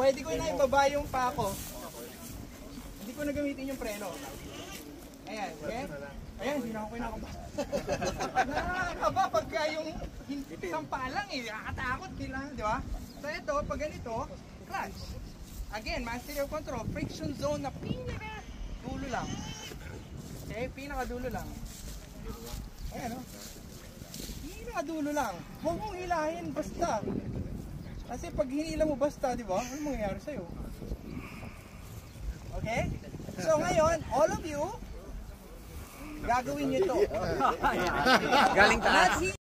Pwede ko na ibaba yung pa ko. Hindi ko na gamitin yung preno. Ayan, okay? Ayan, hindi na ako kinakaba. Nakakaba pagka yung sampalang eh, nakakatakot nila, di ba? So ito, pag ganito, clutch. Again, mastery of control, friction zone na pinaka-dulo lang. Okay, pinaka-dulo lang. Ayan o. Pinaka-dulo lang. Huwag mong hilahin basta. Kasi pag hinila mo basta, di ba? Ano mangyayari sa'yo? Okay? So ngayon, all of you, gagawin nyo to. Galing taas.